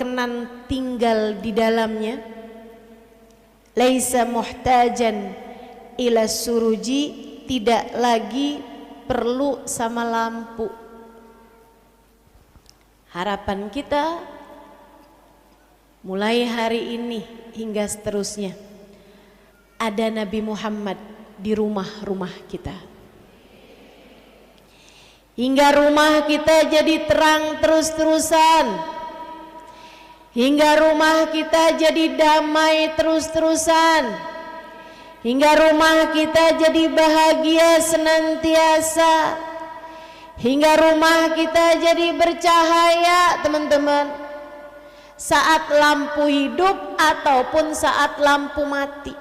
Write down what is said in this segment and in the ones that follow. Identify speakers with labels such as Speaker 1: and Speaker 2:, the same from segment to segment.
Speaker 1: berkenan tinggal di dalamnya. Laisa muhtajan ila suruji, tidak lagi perlu sama lampu. Harapan kita mulai hari ini hingga seterusnya, ada Nabi Muhammad di rumah-rumah kita, hingga rumah kita jadi terang terus-terusan, hingga rumah kita jadi damai terus-terusan, hingga rumah kita jadi bahagia senantiasa, hingga rumah kita jadi bercahaya teman-teman, saat lampu hidup ataupun saat lampu mati.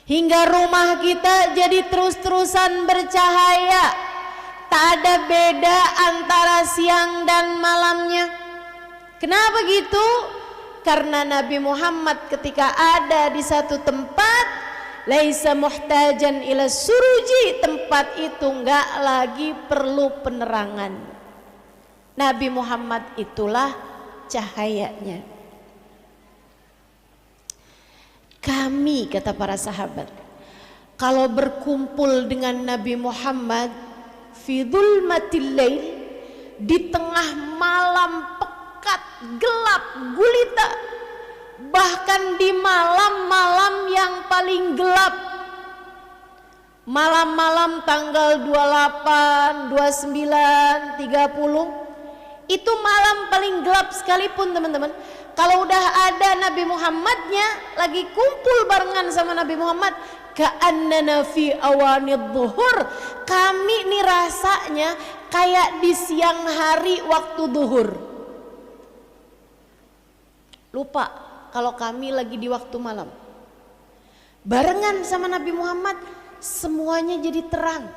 Speaker 1: Hingga rumah kita jadi terus-terusan bercahaya, tak ada beda antara siang dan malamnya. Kenapa gitu? Karena Nabi Muhammad ketika ada di satu tempat, laisa muhtajan ila suruji, tempat itu enggak lagi perlu penerangan. Nabi Muhammad itulah cahayanya. Kami, kata para sahabat, kalau berkumpul dengan Nabi Muhammad fi dzulmatil lail, di tengah malam pekat, gelap gulita, bahkan di malam-malam yang paling gelap, malam-malam tanggal 28, 29, 30, itu malam paling gelap sekalipun teman-teman, kalau udah ada Nabi Muhammadnya, lagi kumpul barengan sama Nabi Muhammad, ka'annana fi awanid dhuhur, kami nih rasanya kayak di siang hari waktu duhur. Lupa kalau kami lagi di waktu malam. Barengan sama Nabi Muhammad, semuanya jadi terang,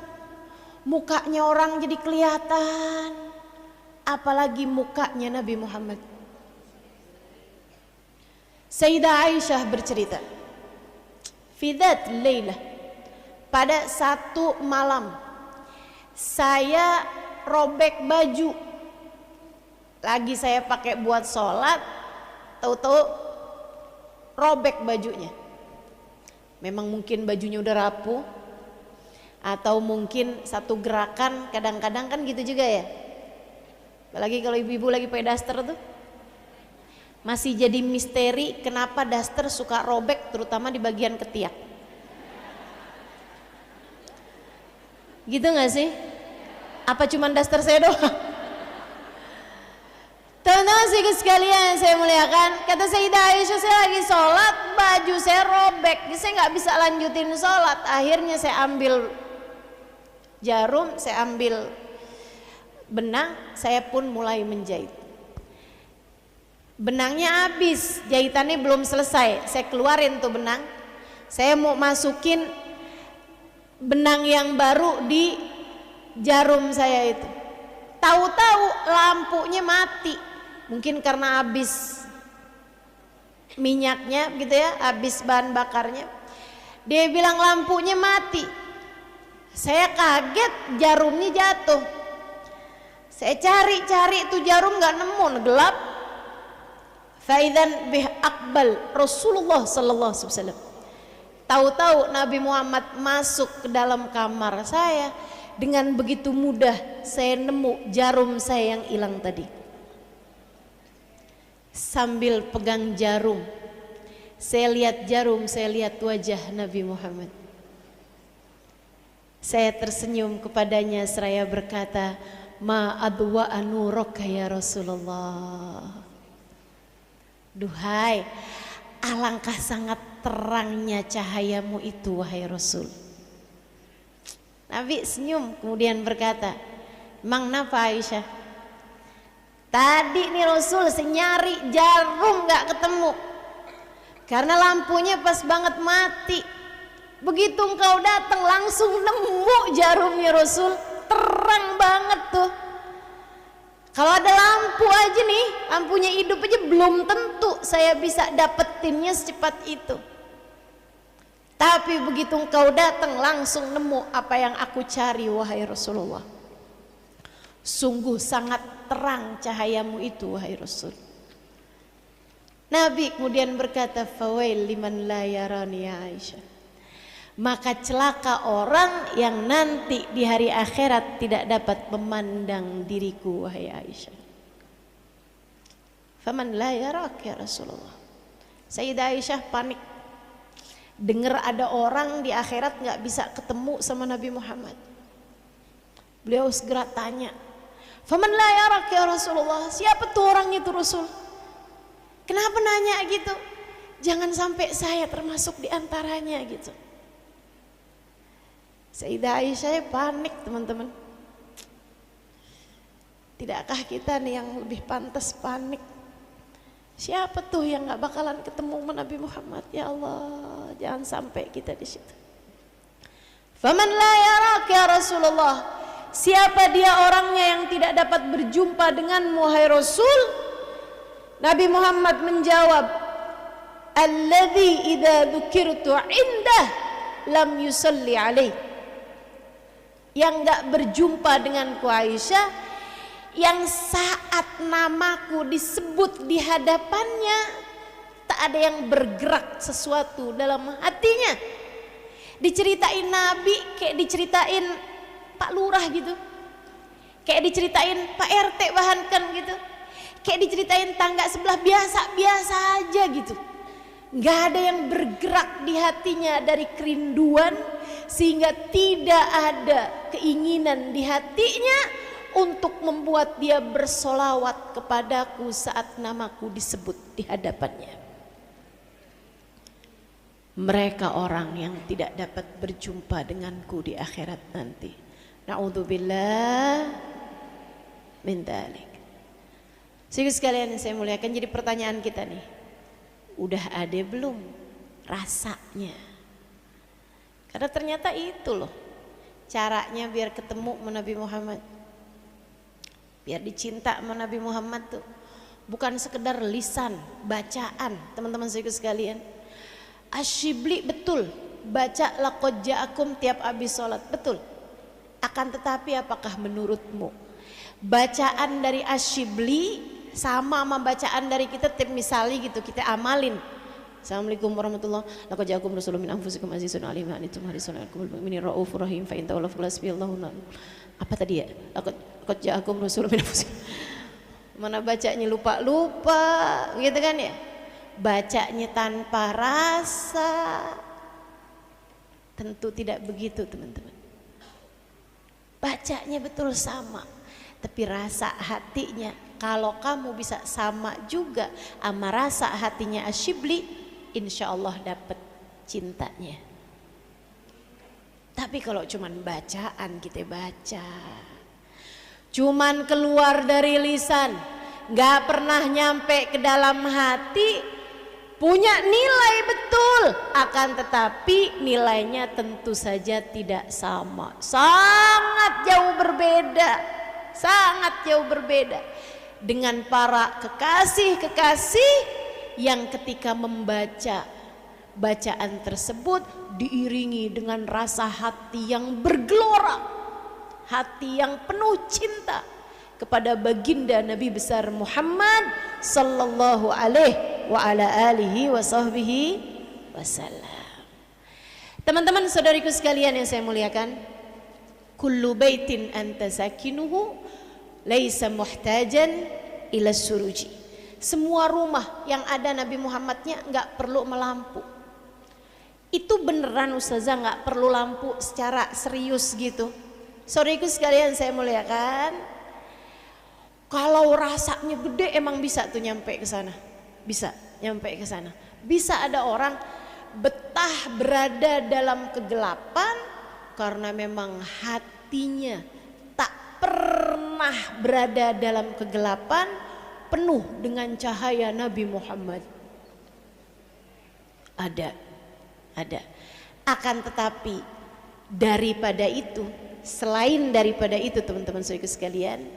Speaker 1: mukanya orang jadi kelihatan, apalagi mukanya Nabi Muhammad. Sayyidah Aisyah bercerita, fidat laylah, pada satu malam saya robek baju, lagi saya pakai buat sholat, tahu-tahu robek bajunya. Memang mungkin bajunya udah rapuh, atau mungkin satu gerakan, kadang-kadang kan gitu juga ya. Apalagi kalau ibu-ibu lagi pakai daster tuh, masih jadi misteri kenapa daster suka robek, terutama di bagian ketiak. Gitu gak sih? Apa cuman daster saya doang? Teman-teman sekalian saya muliakan, kata Sayyidah Aisyah, saya lagi sholat, baju saya robek, saya nggak bisa lanjutin sholat. Akhirnya saya ambil jarum, saya ambil benang, saya pun mulai menjahit. Benangnya habis, jahitannya belum selesai, saya keluarin tuh benang, saya mau masukin benang yang baru di jarum saya itu. Tahu-tahu lampunya mati, mungkin karena habis minyaknya gitu ya, habis bahan bakarnya. Dia bilang lampunya mati, saya kaget, jarumnya jatuh. Saya cari-cari tuh jarum nggak nemu, gelap. Faidan bih akbal Rasulullah sallallahu alaihi wasallam. Tahu-tahu Nabi Muhammad masuk ke dalam kamar saya. Dengan begitu mudah saya nemu jarum saya yang hilang tadi. Sambil pegang jarum, saya lihat jarum, saya lihat wajah Nabi Muhammad. Saya tersenyum kepadanya seraya berkata, ma adwa anuraka ya Rasulullah. Duhai, alangkah sangat terangnya cahayamu itu wahai Rasul. Nabi senyum kemudian berkata, emang napa Aisyah? Tadi nih Rasul saya nyari jarum gak ketemu, karena lampunya pas banget mati. Begitu engkau datang langsung nemu jarumnya Rasul, terang banget tuh. Kalau ada lampu aja nih, lampunya hidup aja belum tentu saya bisa dapetinnya secepat itu. Tapi begitu engkau datang langsung nemu apa yang aku cari wahai Rasulullah. Sungguh sangat terang cahayamu itu wahai Rasul. Nabi kemudian berkata, fawail liman la yarani ya Aisyah. Maka celaka orang yang nanti di hari akhirat tidak dapat memandang diriku wahai Aisyah. Faman la yarak ya Rasulullah. Sayyidah Aisyah panik dengar ada orang di akhirat nggak bisa ketemu sama Nabi Muhammad. Beliau segera tanya, faman la yarak ya Rasulullah, siapa tuh orang itu Rasul? Kenapa nanya gitu? Jangan sampai saya termasuk di antaranya gitu. Sayyidah Aisyah panik teman-teman. Tidakkah kita nih yang lebih pantas panik? Siapa tuh yang nggak bakalan ketemu sama Nabi Muhammad? Ya Allah, jangan sampai kita di situ. Faman la yarak ya Rasulullah. Siapa dia orangnya yang tidak dapat berjumpa denganmu wahai Rasul? Nabi Muhammad menjawab, alladzi idza dzukirtu indah lam yusalli alaih. Yang enggak berjumpa denganku Aisyah, yang saat namaku disebut di hadapannya tak ada yang bergerak sesuatu dalam hatinya. Diceritain Nabi kayak diceritain Pak Lurah gitu, kayak diceritain Pak RT bahkan gitu, kayak diceritain tangga sebelah, biasa-biasa aja gitu. Nggak ada yang bergerak di hatinya dari kerinduan, sehingga tidak ada keinginan di hatinya untuk membuat dia bersolawat kepadaku saat namaku disebut di hadapannya. Mereka orang yang tidak dapat berjumpa denganku di akhirat nanti. Na'udzubillah min dzalik. Saudara sekalian yang saya muliakan, jadi pertanyaan kita nih, udah ada belum rasanya? Karena ternyata itu loh caranya biar ketemu sama Nabi Muhammad, biar dicinta sama Nabi Muhammad tuh bukan sekedar lisan, bacaan. Teman-teman saudara sekalian, Asyibli betul baca laqad ja'akum tiap habis sholat, betul. Akan tetapi apakah menurutmu bacaan dari Asyibli sama bacaan dari kita tiap misalnya gitu kita amalin? Assalamualaikum warahmatullahi wabarakatuh. Laqad ja'akum rasulun min anfusikum azizun 'alaihi ma antum harisun 'alaikum bil mu'minina raufur rahim fa in tawallaw falasbiyallahu. Apa tadi ya? Laqad ja'akum rasulun min anfusikum. Mana bacanya lupa gitu kan ya? Bacanya tanpa rasa. Tentu tidak begitu teman-teman. Bacanya betul sama, tapi rasa hatinya kalau kamu bisa sama juga sama rasa hatinya Asyibli, insya Allah dapat cintanya. Tapi kalau cuman bacaan kita baca, cuman keluar dari lisan, gak pernah nyampe ke dalam hati, punya nilai betul, akan tetapi nilainya tentu saja tidak sama, sangat jauh berbeda dengan para kekasih-kekasih yang ketika membaca bacaan tersebut diiringi dengan rasa hati yang bergelora, hati yang penuh cinta kepada baginda Nabi besar Muhammad sallallahu alaihi wa ala alihi wa sahbihi wasallam. Teman-teman saudariku sekalian yang saya muliakan, kullu baitin anta sakinuhu laisa muhtajan ila suruji. Semua rumah yang ada Nabi Muhammadnya nggak perlu melampu. Itu beneran Ustazah, nggak perlu lampu secara serius gitu. Saudariku sekalian saya muliakan, kalau rasanya gede emang bisa tuh nyampe ke sana. Bisa nyampe ke sana. Bisa ada orang betah berada dalam kegelapan karena memang hatinya tak pernah berada dalam kegelapan, penuh dengan cahaya Nabi Muhammad. Ada. Akan tetapi daripada itu, selain daripada itu teman-teman saudara sekalian,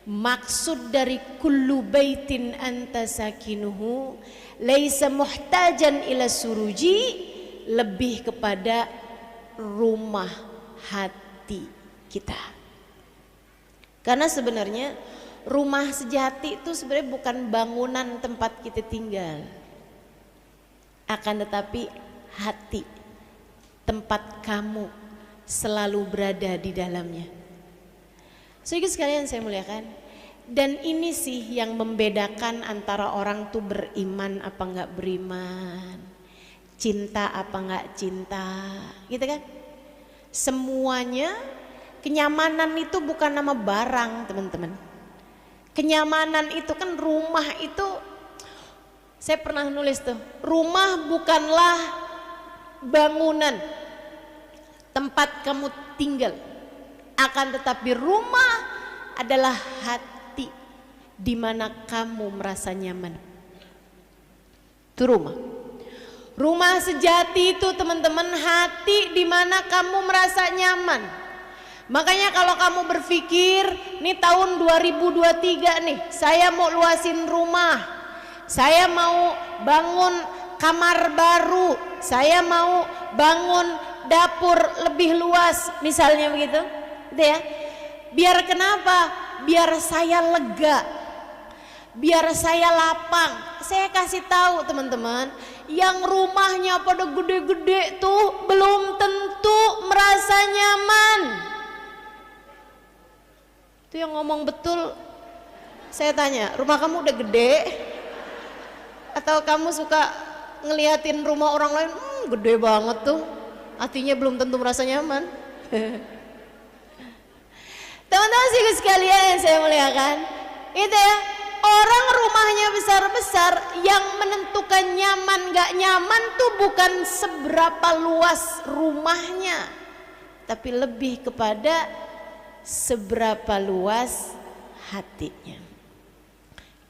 Speaker 1: maksud dari kullu baitin anta sakinuhu laisa muhtajan ila suruji lebih kepada rumah hati kita. Karena sebenarnya rumah sejati itu sebenarnya bukan bangunan tempat kita tinggal. akan tetapi hati, tempat kamu selalu berada di dalamnya. Saudara sekalian saya muliakan, dan ini sih yang membedakan antara orang tuh beriman apa enggak beriman, cinta apa enggak cinta, gitu kan? Semuanya, kenyamanan itu bukan nama barang, teman-teman. Kenyamanan itu kan, rumah itu, saya pernah nulis tuh, rumah bukanlah bangunan tempat kamu tinggal, akan tetapi rumah adalah hati di mana kamu merasa nyaman. Itu rumah. Rumah sejati itu teman-teman, hati di mana kamu merasa nyaman. Makanya kalau kamu berpikir, nih tahun 2023 nih, saya mau luasin rumah, saya mau bangun kamar baru, saya mau bangun dapur lebih luas, misalnya begitu, gitu ya. Biar kenapa? Biar saya lega, biar saya lapang. Saya kasih tahu teman-teman, yang rumahnya pada gede-gede tuh belum tentu merasa nyaman. Itu yang ngomong betul. Saya tanya, rumah kamu udah gede? Atau kamu suka ngeliatin rumah orang lain, gede banget tuh, artinya belum tentu merasa nyaman. Teman-teman sih sekalian yang saya muliakan, itu ya, orang rumahnya besar-besar, yang menentukan nyaman gak nyaman tuh bukan seberapa luas rumahnya, tapi lebih kepada seberapa luas hatinya.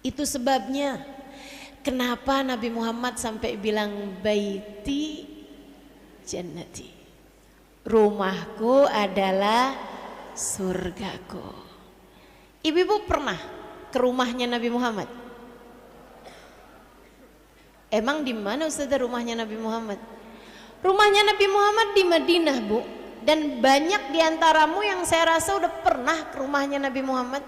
Speaker 1: Itu sebabnya kenapa Nabi Muhammad sampai bilang baiti jannati, rumahku adalah surgaku. Ibu-ibu pernah ke rumahnya Nabi Muhammad? Emang di mana Ustazah rumahnya Nabi Muhammad? Rumahnya Nabi Muhammad di Madinah, Bu. Dan banyak diantaramu yang saya rasa udah pernah ke rumahnya Nabi Muhammad,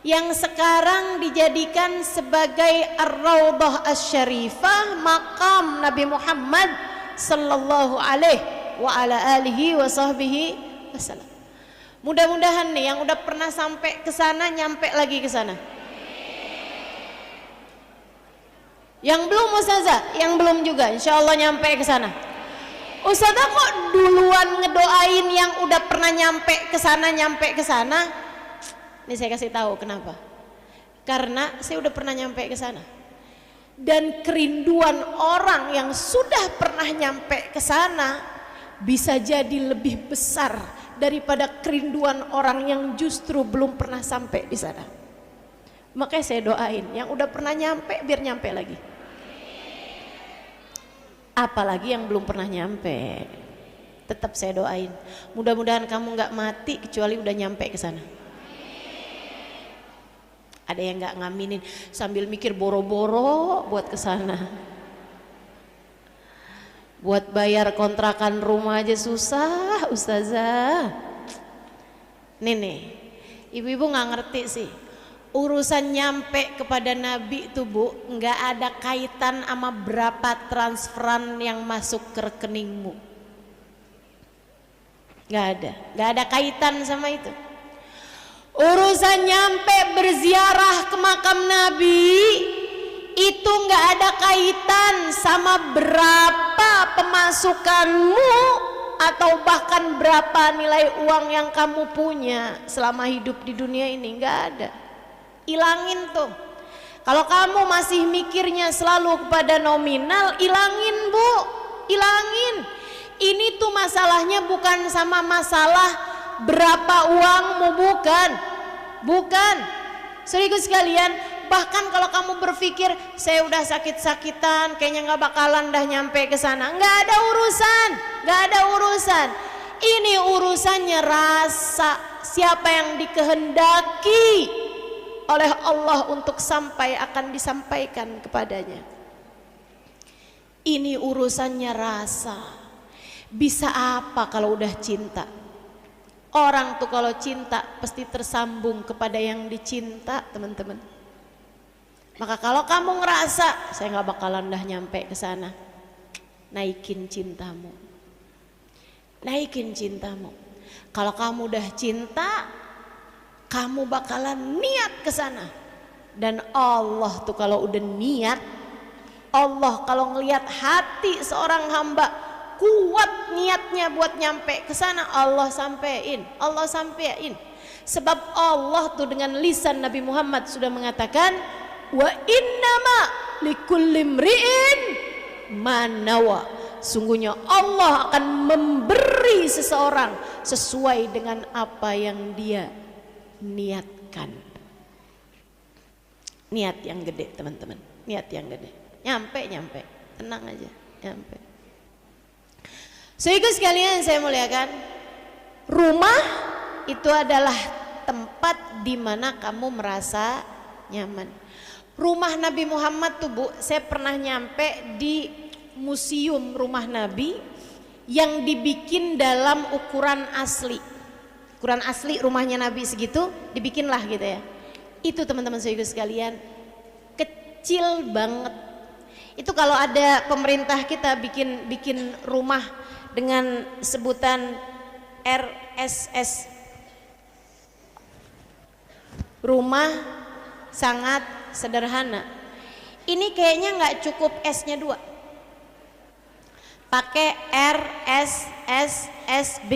Speaker 1: yang sekarang dijadikan sebagai Ar-Raudhah Asy-Syarifah, makam Nabi Muhammad sallallahu alaihi wa ala alihi wa sahbihi wasallam. Mudah-mudahan nih yang udah pernah sampai ke sana nyampe lagi ke sana. Yang belum Ustazah, yang belum juga insyaallah nyampe ke sana. Ustazah kok duluan ngedoain yang udah pernah nyampe ke sana? Ini saya kasih tahu kenapa. Karena saya udah pernah nyampe ke sana. Dan kerinduan orang yang sudah pernah nyampe ke sana bisa jadi lebih besar daripada kerinduan orang yang justru belum pernah sampai di sana. Makanya saya doain yang udah pernah nyampe biar nyampe lagi. Apalagi yang belum pernah nyampe, tetap saya doain. Mudah-mudahan kamu nggak mati kecuali udah nyampe ke sana. Ada yang nggak ngaminin sambil mikir boro-boro buat ke sana. Buat bayar kontrakan rumah aja susah, Ustazah. Nih, ibu-ibu nggak ngerti sih. Urusan nyampe kepada Nabi itu, Bu, nggak ada kaitan sama berapa transferan yang masuk ke rekeningmu. Nggak ada kaitan sama itu. Urusan nyampe berziarah ke makam Nabi itu nggak ada kaitan sama berapa pemasukanmu atau bahkan berapa nilai uang yang kamu punya selama hidup di dunia ini. Nggak ada. Ilangin tuh. Kalau kamu masih mikirnya selalu kepada nominal, ilangin, Bu, ilangin. Ini tuh masalahnya bukan sama masalah berapa uangmu, bukan. Saudara sekalian, bahkan kalau kamu berpikir saya udah sakit-sakitan, kayaknya nggak bakalan dah nyampe ke sana, nggak ada urusan. Ini urusannya rasa, siapa yang dikehendaki oleh Allah untuk sampai akan disampaikan kepadanya. Ini urusannya rasa. Bisa apa kalau udah cinta? Orang tuh kalau cinta pasti tersambung kepada yang dicinta, teman-teman. Maka kalau kamu ngerasa saya nggak bakalan dah nyampe ke sana, naikin cintamu. Naikin cintamu. Kalau kamu udah cinta, kamu bakalan niat ke sana. Dan Allah tuh kalau udah niat, Allah kalau ngelihat hati seorang hamba kuat niatnya buat nyampe ke sana, Allah sampein, Allah sampein. Sebab Allah tuh dengan lisan Nabi Muhammad sudah mengatakan, wa innama likulli imri'in ma nawa. Sungguhnya Allah akan memberi seseorang sesuai dengan apa yang dia niatkan. Niat yang gede teman-teman, niat yang gede. Nyampe, tenang aja, nyampe. Saudara sekalian saya muliakan, rumah itu adalah tempat di mana kamu merasa nyaman. Rumah Nabi Muhammad tuh Bu, saya pernah nyampe di museum rumah Nabi yang dibikin dalam ukuran asli. Ukuran asli rumahnya Nabi segitu, dibikinlah gitu ya. Itu teman-teman saudara sekalian, kecil banget. Itu kalau ada pemerintah kita bikin rumah dengan sebutan RSS, rumah sangat sederhana. Ini kayaknya nggak cukup S-nya 2, pakai RSSSB.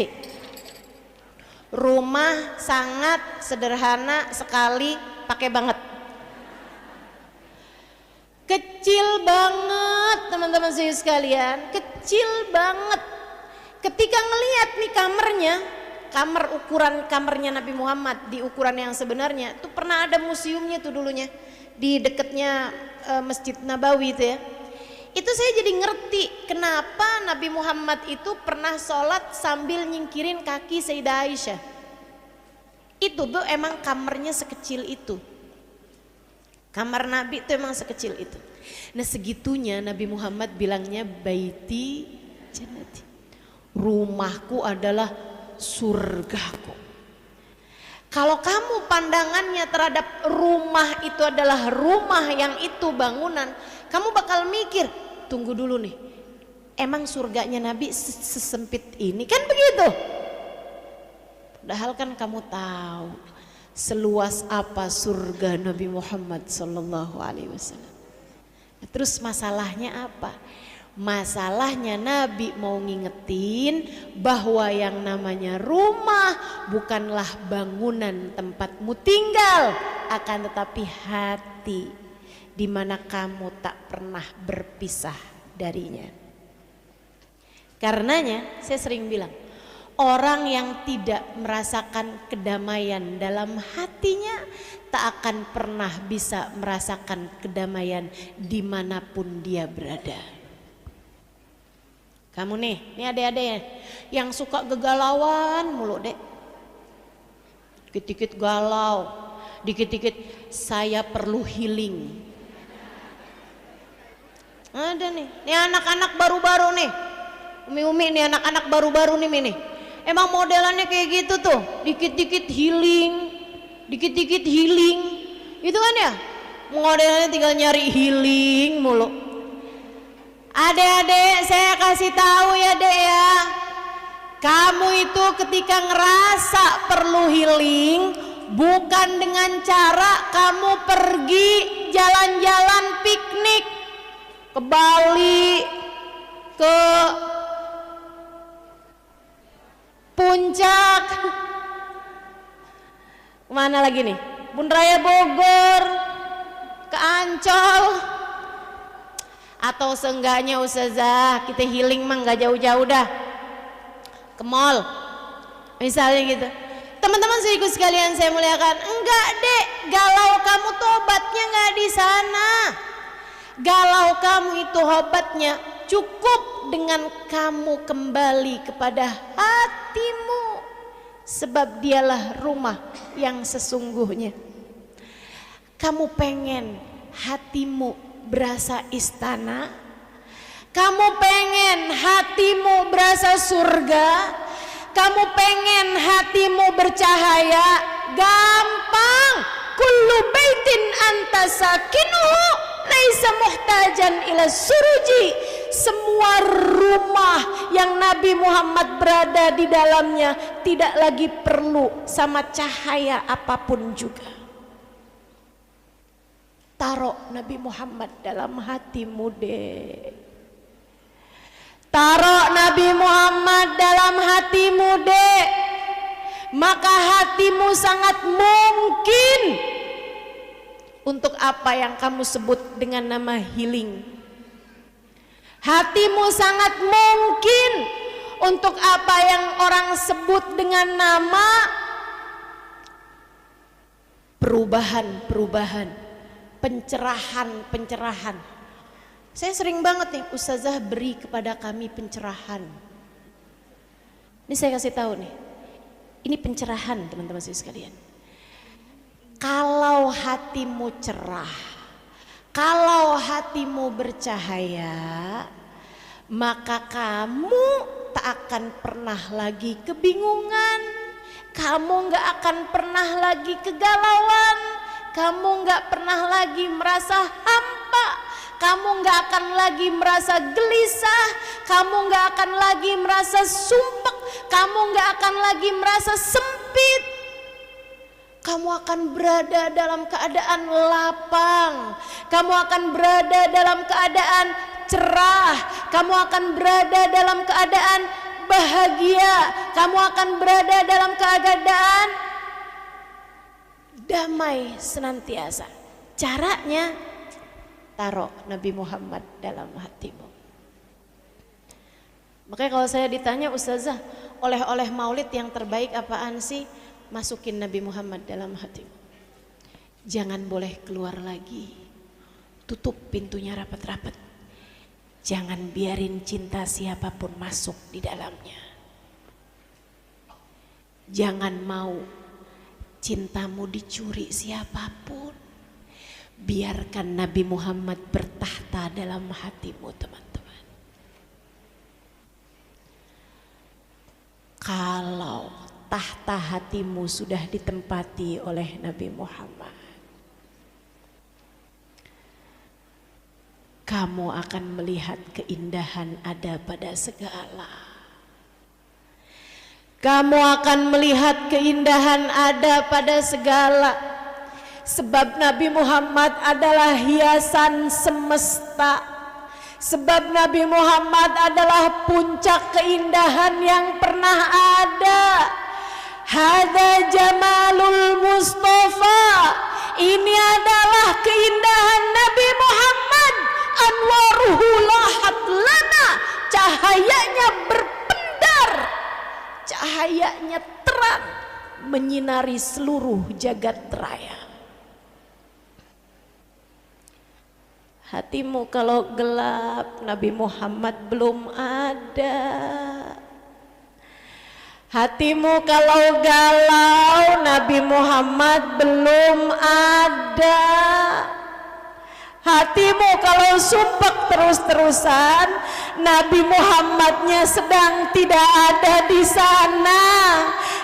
Speaker 1: Rumah sangat sederhana sekali, pakai banget. Kecil banget teman-teman sekalian, kecil banget. Ketika ngelihat nih kamarnya, ukuran kamarnya Nabi Muhammad di ukuran yang sebenarnya, tuh pernah ada museumnya tuh dulunya di dekatnya Masjid Nabawi itu ya. Itu saya jadi ngerti kenapa Nabi Muhammad itu pernah sholat sambil nyingkirin kaki Sayyidah Aisyah. Itu tuh emang kamarnya sekecil itu. Kamar Nabi itu emang sekecil itu. Nah segitunya Nabi Muhammad bilangnya baiti jannati. Rumahku adalah surgaku. Kalau kamu pandangannya terhadap rumah itu adalah rumah yang itu bangunan, kamu bakal mikir, tunggu dulu nih, emang surganya Nabi sesempit ini? Kan begitu. Padahal kan kamu tahu seluas apa surga Nabi Muhammad sallallahu alaihi wasallam. Terus masalahnya apa? Masalahnya Nabi mau ngingetin bahwa yang namanya rumah bukanlah bangunan tempatmu tinggal, akan tetapi hati di mana kamu tak pernah berpisah darinya. Karenanya saya sering bilang, orang yang tidak merasakan kedamaian dalam hatinya tak akan pernah bisa merasakan kedamaian dimanapun dia berada. Kamu nih adik-adik yang suka kegalauan mulu dek, dikit-dikit galau, dikit-dikit saya perlu healing. Ada nih anak-anak baru-baru nih, umi-umi nih anak-anak baru-baru nih. Emang modelannya kayak gitu tuh, dikit-dikit healing, gitu kan ya? Modelannya tinggal nyari healing mulu. Adek-adek saya kasih tahu ya dek ya, kamu itu ketika ngerasa perlu healing, bukan dengan cara kamu pergi jalan-jalan piknik ke Bali, ke Puncak, kemana lagi nih, Bunraya Bogor, ke Ancol, atau seenggaknya ustazah kita healing mah nggak jauh-jauh dah, ke mall misalnya gitu. Teman-teman saudaraku sekalian saya muliakan, enggak dek, galau kamu tuh obatnya nggak di sana. Galau kamu itu obatnya cukup dengan kamu kembali kepada hatimu, sebab dialah rumah yang sesungguhnya. Kamu pengen hatimu berasa istana, kamu pengen hatimu berasa surga, kamu pengen hatimu bercahaya, gampang. Kullu baitin anta sakinuhu laisa muhtajan ila suruji. semua rumah yang Nabi Muhammad berada di dalamnya tidak lagi perlu sama cahaya apapun juga. Taruh Nabi Muhammad dalam hatimu dek. Taruh Nabi Muhammad dalam hatimu dek. Maka hatimu sangat mungkin untuk apa yang kamu sebut dengan nama healing. Hatimu sangat mungkin untuk apa yang orang sebut dengan nama perubahan, pencerahan. Saya sering banget nih ustazah beri kepada kami pencerahan. Ini saya kasih tahu nih. Ini pencerahan teman-teman sekalian. Kalau hatimu cerah, kalau hatimu bercahaya, maka kamu tak akan pernah lagi kebingungan, kamu gak akan pernah lagi kegalauan, kamu gak pernah lagi merasa hampa, kamu gak akan lagi merasa gelisah, kamu gak akan lagi merasa sumpek, kamu gak akan lagi merasa sempit. Kamu akan berada dalam keadaan lapang, kamu akan berada dalam keadaan cerah, kamu akan berada dalam keadaan bahagia, kamu akan berada dalam keadaan damai senantiasa. Caranya taruh Nabi Muhammad dalam hatimu. Makanya kalau saya ditanya ustazah, oleh-oleh maulid yang terbaik apaan sih? Masukin Nabi Muhammad dalam hatimu. Jangan boleh keluar lagi. Tutup pintunya rapat-rapat. Jangan biarin cinta siapapun masuk di dalamnya. Jangan mau cintamu dicuri siapapun. Biarkan Nabi Muhammad bertahta dalam hatimu teman-teman. Kalau tahta hatimu sudah ditempati oleh Nabi Muhammad, kamu akan melihat keindahan ada pada segala. Kamu akan melihat keindahan ada pada segala. Sebab Nabi Muhammad adalah hiasan semesta. Sebab Nabi Muhammad adalah puncak keindahan yang pernah ada. Hada jamalul Mustafa. Ini adalah keindahan Nabi Muhammad. Anwaruhu lahat lana. Cahayanya berpendar, cahayanya terang, menyinari seluruh jagat raya. Hatimu kalau gelap, Nabi Muhammad belum ada. Hatimu kalau galau, Nabi Muhammad belum ada. Hatimu kalau sumpek terus-terusan, Nabi Muhammadnya sedang tidak ada di sana.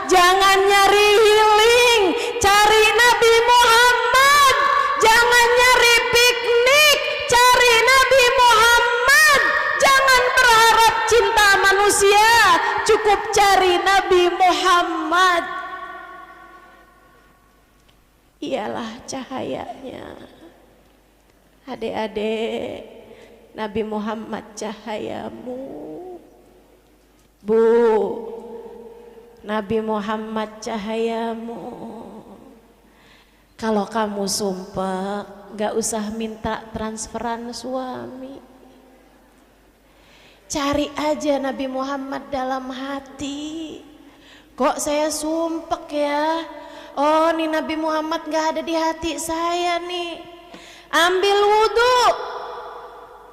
Speaker 1: Jangan nyari healing, cari Nabi Muhammad. Jangan nyari piknik, cari Nabi Muhammad. Jangan berharap cinta manusia, cukup cari Nabi Muhammad. Ialah cahayanya. Adik-adik, Nabi Muhammad cahayamu. Bu, Nabi Muhammad cahayamu. Kalau kamu sumpah, gak usah minta transferan suami. Cari aja Nabi Muhammad dalam hati. Kok saya sumpek ya? Oh, nih Nabi Muhammad gak ada di hati saya nih. Ambil wudhu,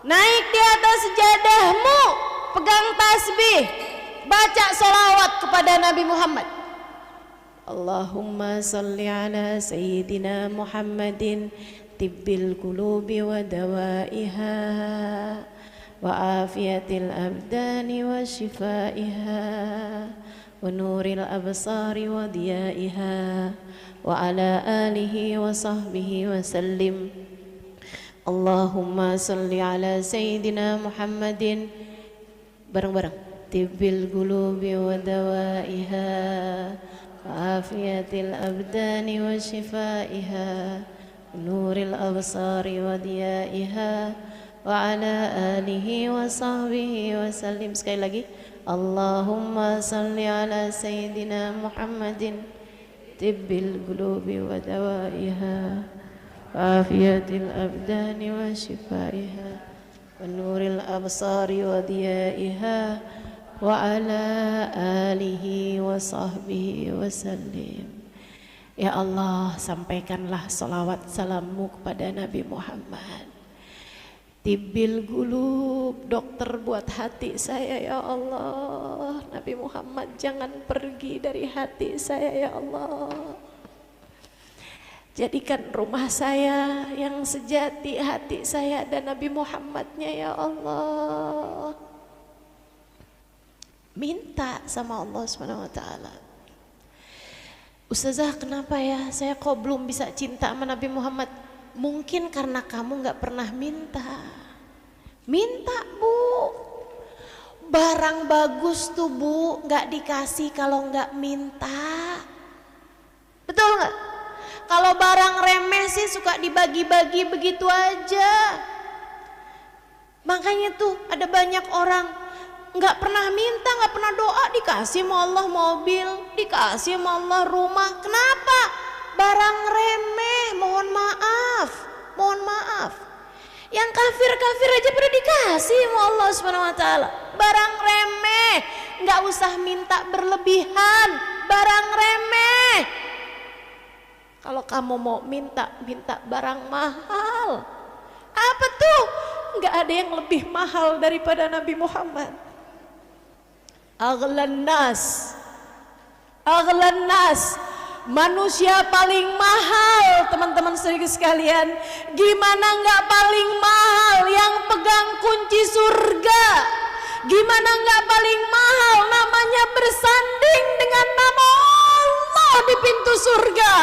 Speaker 1: naik di atas sejadahmu, pegang tasbih, baca sholawat kepada Nabi Muhammad. Allahumma salli ala sayyidina Muhammadin tibbil qulubi wa dawaiha wa afiyatil abdani wa shifaiha wa nuril absari wa diyaiha wa ala alihi wa sahbihi wa sallim. Allahumma salli ala Sayyidina Muhammadin. Bareng-bareng. Tibbil qulubi wa dawaiha wa afiyatil abdani wa shifaiha nuril absari wa diyaiha wa ala alihi wa sahbihi wa sallim. Sekali lagi. Allahumma salli ala Sayyidina Muhammadin tibbil qulubi wa dawaiha wa afiyatil abdani wa shifaiha wa nuril absari wa diyaiha wa ala alihi wa sahbihi wa sallim. Ya Allah, sampaikanlah salawat salammu kepada Nabi Muhammad. Tibbil qulub, dokter buat hati saya ya Allah. Nabi Muhammad jangan pergi dari hati saya ya Allah. Jadikan rumah saya yang sejati hati saya dan Nabi Muhammadnya ya Allah. Minta sama Allah SWT. Ustazah, kenapa ya saya kok belum bisa cinta sama Nabi Muhammad? Mungkin karena kamu gak pernah minta. Minta Bu. Barang bagus tuh Bu gak dikasih kalau gak minta. Betul gak? Kalau barang remeh sih suka dibagi-bagi begitu aja. Makanya tuh ada banyak orang nggak pernah minta, nggak pernah doa, dikasih sama Allah mobil, dikasih sama Allah rumah. Kenapa? Barang remeh, mohon maaf, mohon maaf. Yang kafir-kafir aja pada dikasih sama Allah SWT. Barang remeh, nggak usah minta berlebihan, barang remeh. Kalau kamu mau minta, minta barang mahal. Apa tuh? Nggak ada yang lebih mahal daripada Nabi Muhammad. Aghlan nas, aghlan nas, manusia paling mahal. Teman-teman sedikit sekalian, gimana nggak paling mahal? Yang pegang kunci surga. Gimana nggak paling mahal? Namanya bersanding dengan nama Allah di pintu surga.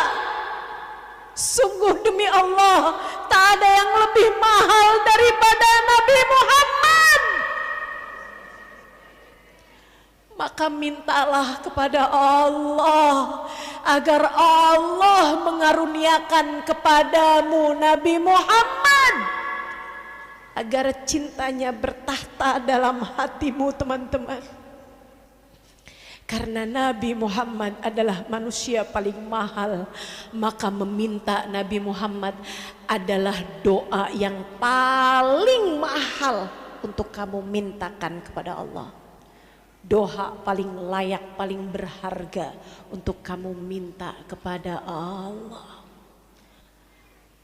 Speaker 1: Sungguh demi Allah, tak ada yang lebih mahal daripada Nabi Muhammad. Maka mintalah kepada Allah agar Allah mengaruniakan kepadamu Nabi Muhammad, agar cintanya bertahta dalam hatimu teman-teman. Karena Nabi Muhammad adalah manusia paling mahal, maka meminta Nabi Muhammad adalah doa yang paling mahal untuk kamu mintakan kepada Allah. Doa paling layak, paling berharga untuk kamu minta kepada Allah.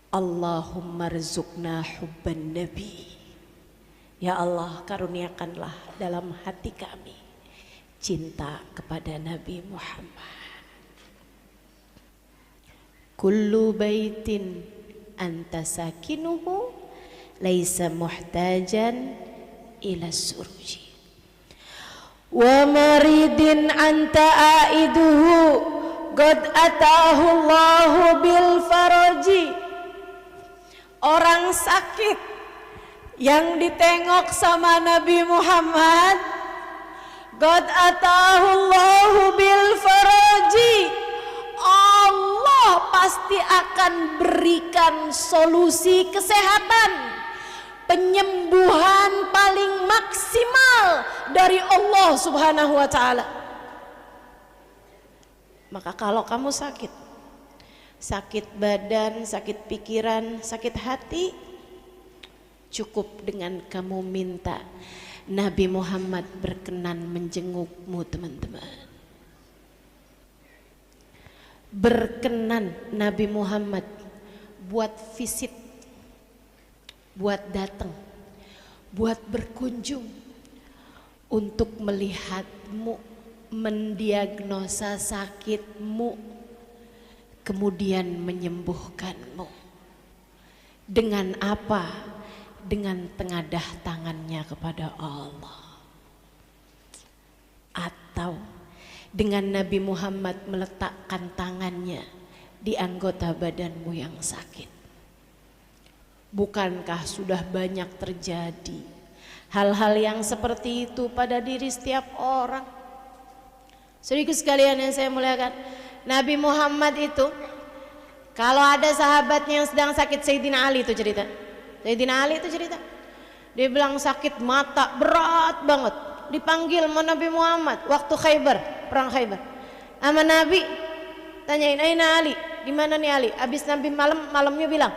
Speaker 1: Allahumma rzuqna hubban nabi. Ya Allah, karuniakanlah dalam hati kami cinta kepada Nabi Muhammad. Kullu baitin anta sakinuhu laisa muhtajan ila suruji. Wa maridin anta aiduhu qad atahu Allahu bil faraji. Orang sakit yang ditengok sama Nabi Muhammad, qad atahu Allahu bil faraji. Allah pasti akan berikan solusi kesehatan, penyembuhan paling maksimal dari Allah Subhanahu wa taala. Maka kalau kamu sakit, sakit badan, sakit pikiran, sakit hati, cukup dengan kamu minta Nabi Muhammad berkenan menjengukmu teman-teman. Berkenan Nabi Muhammad buat visit, buat datang, buat berkunjung, untuk melihatmu, mendiagnosa sakitmu, kemudian menyembuhkanmu. Dengan apa? Dengan tengadah tangannya kepada Allah, atau dengan Nabi Muhammad meletakkan tangannya di anggota badanmu yang sakit Bukankah sudah banyak terjadi hal-hal yang seperti itu pada diri setiap orang? Saudaraku sekalian yang saya muliakan, Nabi Muhammad itu kalau ada sahabatnya yang sedang sakit, Sayyidina Ali itu cerita. Sayyidina Ali itu cerita, dia bilang sakit mata berat banget, dipanggil sama Nabi Muhammad waktu Khaybar, perang Khaybar. Sama Nabi tanyain, "Aina Ali? Di mana nih Ali?" Habis Nabi malamnya bilang,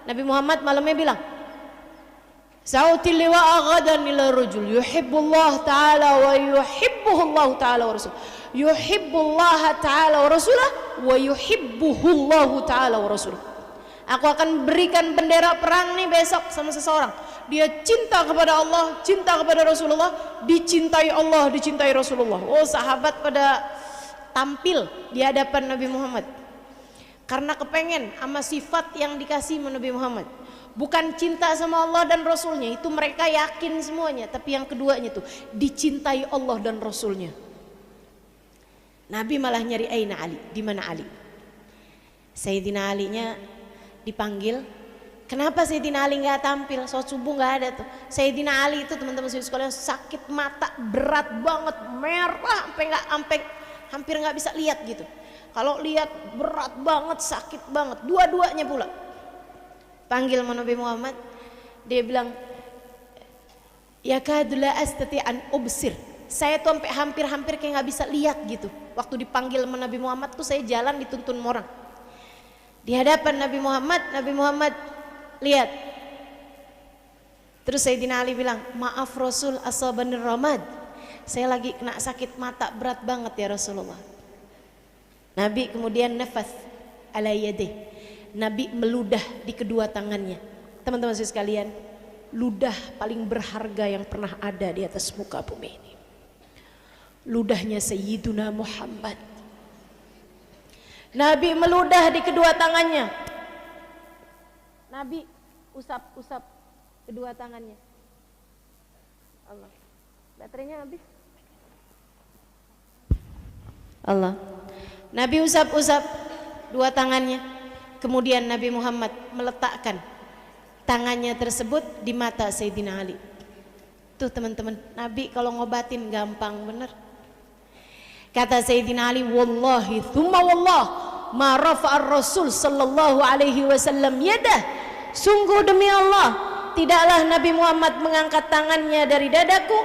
Speaker 1: Nabi Muhammad malamnya bilang, "Sa'util liwa'a ghadan ila rajul yuhibbullah ta'ala wa yuhibbuhullah ta'ala wa rasul." Yuhibbullah ta'ala wa rasulah wa yuhibbuhullahu ta'ala wa rasulah. Aku akan berikan bendera perang nih besok sama seseorang. Dia cinta kepada Allah, cinta kepada Rasulullah, dicintai Allah, dicintai Rasulullah. Oh, sahabat pada tampil di hadapan Nabi Muhammad karena kepengen sama sifat yang dikasih Nabi Muhammad. Bukan cinta sama Allah dan Rasulnya, itu mereka yakin semuanya. Tapi yang keduanya tuh dicintai Allah dan Rasulnya. Nabi malah nyari Aina Ali, di mana Ali? Sayyidina Ali-nya dipanggil. Kenapa Sayyidina Ali nggak tampil? Sholat subuh nggak ada tuh. Sayyidina Ali itu teman-teman sekalian sakit mata berat banget, merah sampai hampir nggak bisa lihat gitu. Kalau lihat berat banget, sakit banget, dua-duanya pula. Panggil Nabi Muhammad, dia bilang, "Ya kadula astati an ubsir." Saya tuh sampai hampir kayak nggak bisa lihat gitu. Waktu dipanggil Nabi Muhammad tuh saya jalan dituntun orang. Di hadapan Nabi Muhammad lihat. Terus Sayyidina Ali bilang, "Maaf Rasul, asabanir ramad. Saya lagi kena sakit mata berat banget ya Rasulullah." Nabi kemudian nafas ala yadih. Nabi meludah di kedua tangannya. Teman-teman sekalian, ludah paling berharga yang pernah ada di atas muka bumi ini. Ludahnya Sayyiduna Muhammad. Nabi meludah di kedua tangannya. Nabi usap-usap kedua tangannya. Allah. Baterainya habis. Allah. Nabi usap-usap dua tangannya. Kemudian Nabi Muhammad meletakkan tangannya tersebut di mata Sayyidina Ali. Tuh teman-teman, Nabi kalau ngobatin gampang bener. Kata Sayyidina Ali, "Wallahi thumma wallah ma rafa'ar Rasul sallallahu alaihi wasallam yadah." Sungguh demi Allah, tidaklah Nabi Muhammad mengangkat tangannya dari dadaku,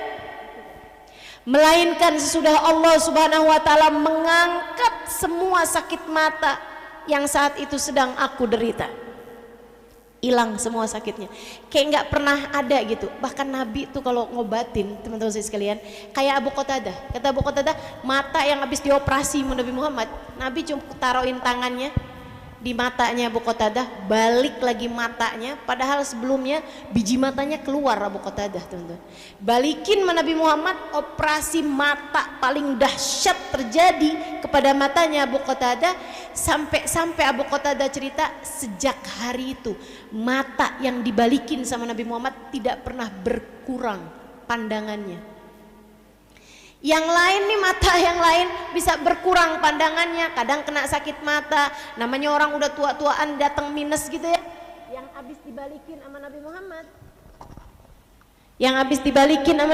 Speaker 1: melainkan sesudah Allah Subhanahu wa taala mengangkat semua sakit mata yang saat itu sedang aku derita. Hilang semua sakitnya, kayak nggak pernah ada gitu. Bahkan Nabi tuh kalau ngobatin, teman-teman saya sekalian, kayak Abu Qatadah. Kata Abu Qatadah, mata yang habis dioperasi Nabi Muhammad, Nabi cuma taruhin tangannya di matanya Abu Qatadah, balik lagi matanya, padahal sebelumnya biji matanya keluar Abu Qatadah, teman-teman. Balikin Nabi Muhammad, operasi mata paling dahsyat terjadi kepada matanya Abu Qatadah, sampai Abu Qatadah cerita sejak hari itu mata yang dibalikin sama Nabi Muhammad tidak pernah berkurang pandangannya. Yang lain nih, mata yang lain bisa berkurang pandangannya, kadang kena sakit mata, namanya orang udah tua-tuaan datang minus gitu ya. Yang habis dibalikin sama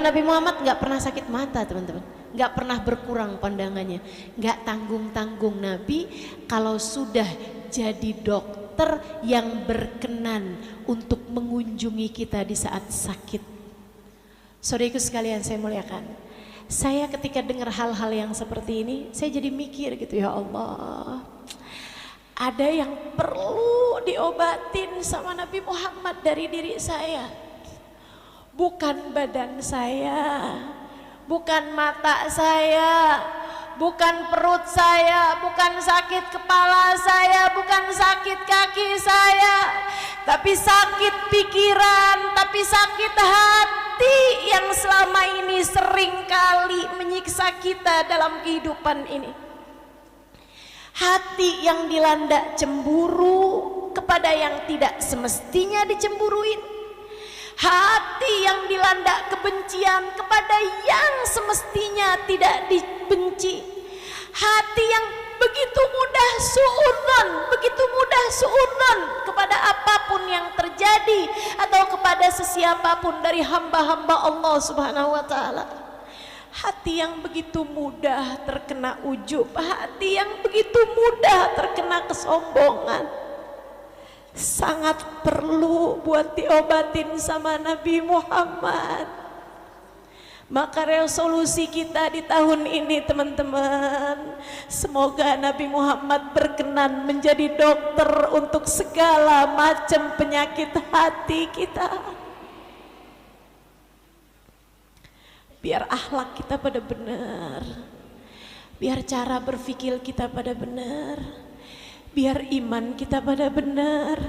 Speaker 1: Nabi Muhammad, nggak pernah sakit mata, teman-teman, nggak pernah berkurang pandangannya, nggak tanggung-tanggung Nabi kalau sudah jadi dokter yang berkenan untuk mengunjungi kita di saat sakit. Saudaraku sekalian saya muliakan, saya ketika dengar hal-hal yang seperti ini, saya jadi mikir gitu, ya Allah, ada yang perlu diobatin sama Nabi Muhammad dari diri saya, bukan badan saya, bukan mata saya, bukan perut saya, bukan sakit kepala saya, bukan sakit kaki saya, tapi sakit pikiran, tapi sakit hati yang selama ini sering kali menyiksa kita dalam kehidupan ini. Hati yang dilanda cemburu kepada yang tidak semestinya dicemburuin, hati yang dilanda kebencian kepada yang semestinya tidak dibenci, hati yang begitu mudah suudzon, begitu mudah suudzon kepada apapun yang terjadi atau kepada sesiapapun dari hamba-hamba Allah Subhanahu wa taala. Hati yang begitu mudah terkena ujub, hati yang begitu mudah terkena kesombongan, sangat perlu buat diobatin sama Nabi Muhammad. Maka resolusi kita di tahun ini teman-teman, semoga Nabi Muhammad berkenan menjadi dokter untuk segala macam penyakit hati kita. Biar akhlak kita pada benar, biar cara berpikir kita pada benar, biar iman kita pada benar,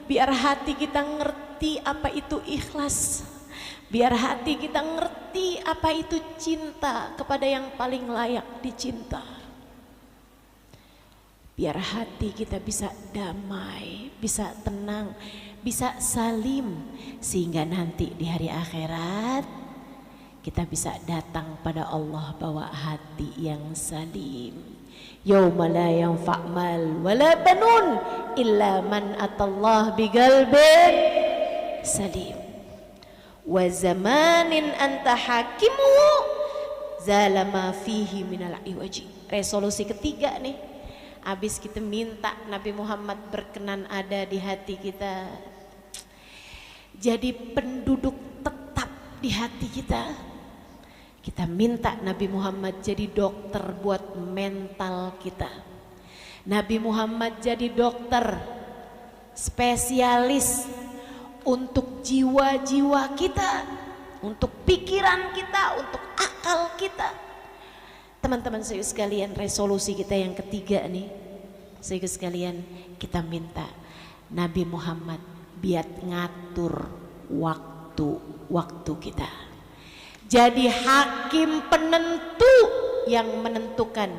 Speaker 1: biar hati kita ngerti apa itu ikhlas, biar hati kita ngerti apa itu cinta kepada yang paling layak dicinta. Biar hati kita bisa damai, bisa tenang, bisa salim, sehingga nanti di hari akhirat kita bisa datang pada Allah bawa hati yang salim. Yauma la yanfa' mal wala banun illa man atallah biqalbin salim. Wa zamanin anta hakimu zalama fihi minal iwaji. Resolusi ketiga nih, habis kita minta Nabi Muhammad berkenan ada di hati kita, jadi penduduk tetap di hati kita. Kita minta Nabi Muhammad jadi dokter buat mental kita. Nabi Muhammad jadi dokter spesialis untuk jiwa-jiwa kita, untuk pikiran kita, untuk akal kita. Teman-teman saya sekalian, resolusi kita yang ketiga nih, saya sekalian, kita minta Nabi Muhammad biar ngatur waktu kita. Jadi hakim penentu yang menentukan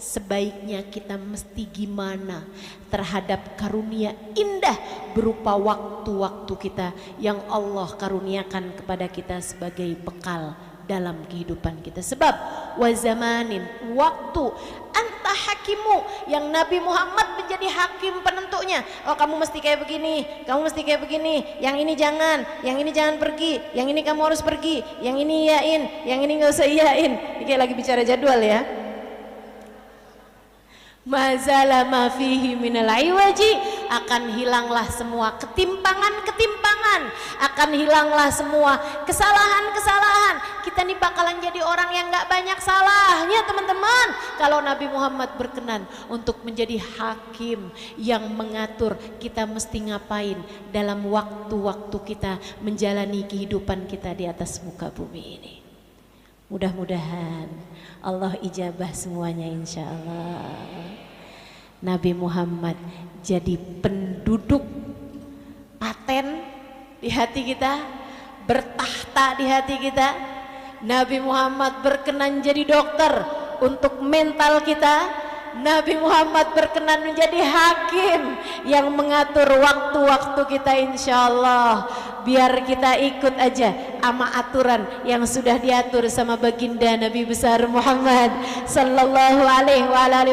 Speaker 1: sebaiknya kita mesti gimana terhadap karunia indah berupa waktu-waktu kita yang Allah karuniakan kepada kita sebagai bekal dalam kehidupan kita. Sebab wazamanin, waktu, anta hakimu, yang Nabi Muhammad menjadi hakim penentunya. Oh kamu mesti kayak begini, kamu mesti kayak begini, yang ini jangan pergi, yang ini kamu harus pergi, yang ini iyain, yang ini gak usah iyain. Ini kayak lagi bicara jadwal ya. Mazala ma fihi minal iwaji, akan hilanglah semua ketimpangan-ketimpangan, akan hilanglah semua kesalahan-kesalahan. Kita nih bakalan jadi orang yang gak banyak salahnya teman-teman, kalau Nabi Muhammad berkenan untuk menjadi hakim yang mengatur kita mesti ngapain dalam waktu-waktu kita menjalani kehidupan kita di atas muka bumi ini. Mudah-mudahan Allah ijabah semuanya insya Allah. Nabi Muhammad jadi penduduk paten di hati kita, bertahta di hati kita. Nabi Muhammad berkenan jadi dokter untuk mental kita. Nabi Muhammad berkenan menjadi hakim yang mengatur waktu-waktu kita insya Allah. Biar kita ikut aja sama aturan yang sudah diatur sama baginda Nabi besar Muhammad sallallahu alaihi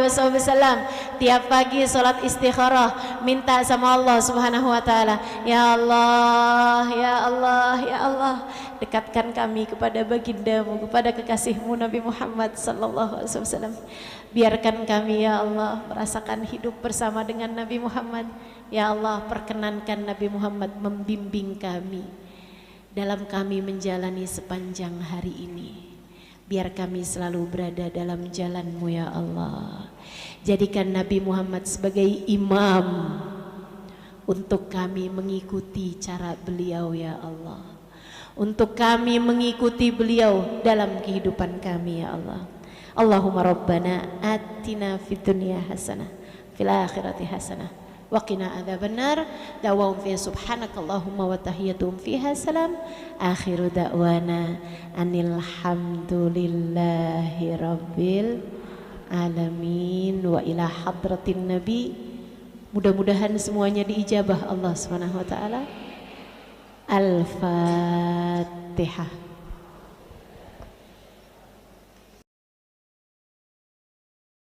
Speaker 1: wasallam. Tiap pagi salat istikharah, minta sama Allah Subhanahu wa taala, ya Allah, ya Allah, ya Allah, dekatkan kami kepada bagindamu, kepada kekasihmu Nabi Muhammad sallallahu alaihi wasallam. Biarkan kami ya Allah merasakan hidup bersama dengan Nabi Muhammad. Ya Allah, perkenankan Nabi Muhammad membimbing kami dalam kami menjalani sepanjang hari ini. Biar kami selalu berada dalam jalan-Mu ya Allah. Jadikan Nabi Muhammad sebagai imam untuk kami mengikuti cara beliau ya Allah. Untuk kami mengikuti beliau dalam kehidupan kami ya Allah. Allahumma rabbana atina fid dunya hasanah fil akhirati hasanah wa qina adzabannar. Da'wahum fiha subhanakallahumma wa tahiyyatuhum fiha salam. Akhiru da'wana anil hamdulillahi rabbil alamin wa ila hadratin nabi. Mudah-mudahan semuanya diijabah Allah Subhanahu wa taala. Al-Fatihah.